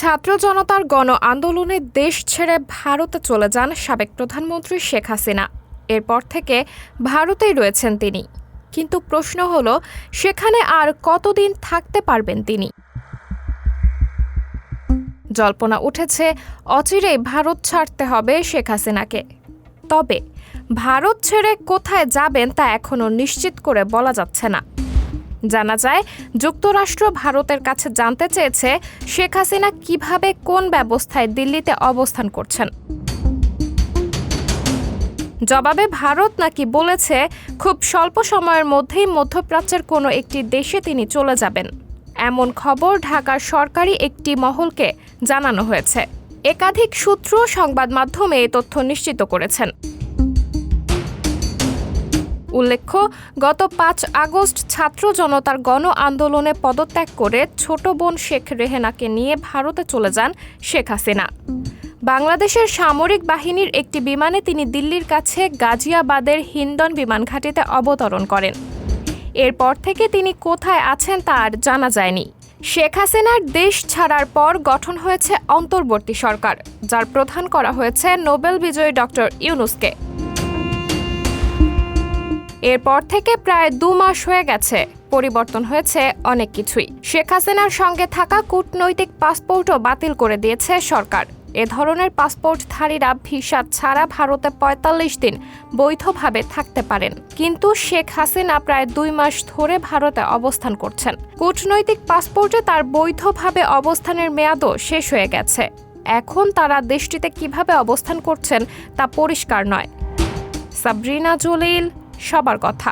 ছাত্র জনতার গণ আন্দোলনে দেশ ছেড়ে ভারতে চলে যান সাবেক প্রধানমন্ত্রী শেখ হাসিনা। এরপর থেকে ভারতেই রয়েছেন তিনি। কিন্তু প্রশ্ন হলো, সেখানে আর কতদিন থাকতে পারবেন তিনি? জল্পনা উঠেছে অচিরেই ভারত ছাড়তে হবে শেখ হাসিনাকে। তবে ভারত ছেড়ে কোথায় যাবেন তা এখনও নিশ্চিত করে বলা যাচ্ছে না। জানা যায়, যুক্তরাষ্ট্র ভারতের কাছে জানতে চেয়েছে শেখ হাসিনা কিভাবে কোন ব্যবস্থায় দিল্লিতে অবস্থান করছেন। জবাবে ভারত নাকি বলেছে খুব স্বল্প সময়ের মধ্যেই মধ্যপ্রাচ্যের কোনো একটি দেশে তিনি চলে যাবেন। এমন খবর ঢাকার সরকারি একটি মহলকে জানানো হয়েছে। একাধিক সূত্র সংবাদ মাধ্যমে এই তথ্য নিশ্চিত করেছেন। উল্লেখ্য, গত ৫ আগস্ট ছাত্র জনতার গণ আন্দোলনে পদত্যাগ করে ছোট বোন শেখ রেহেনাকে নিয়ে ভারতে চলে যান শেখ হাসিনা। বাংলাদেশের সামরিক বাহিনীর একটি বিমানে তিনি দিল্লির কাছে গাজিয়াবাদের হিন্ডন বিমান ঘাঁটিতে অবতরণ করেন। এরপর থেকে তিনি কোথায় আছেন তা আর জানা যায়নি। শেখ হাসিনার দেশ ছাড়ার পর গঠন হয়েছে অন্তর্বর্তী সরকার, যার প্রধান করা হয়েছে নোবেল বিজয়ী ডক্টর ইউনূসকে। এরপর থেকে প্রায় ২ মাস হয়ে গেছে, পরিবর্তন হয়েছে অনেক কিছুই। শেখ হাসিনার সঙ্গে থাকা কূটনৈতিক পাসপোর্টও বাতিল করে দিয়েছে সরকার। এ ধরনের পাসপোর্টধারীরা ভিসা ছাড়া ভারতে ৪৫ দিন বৈধভাবে থাকতে পারেন। কিন্তু শেখ হাসিনা প্রায় ২ মাস ধরে ভারতে অবস্থান করছেন। কূটনৈতিক পাসপোর্টে তার বৈধভাবে অবস্থানের মেয়াদও শেষ হয়ে গেছে। এখন তারা দেশটিতে কিভাবে অবস্থান করছেন তা পরিষ্কার নয়। সাবরিনা জলিল, সবার কথা।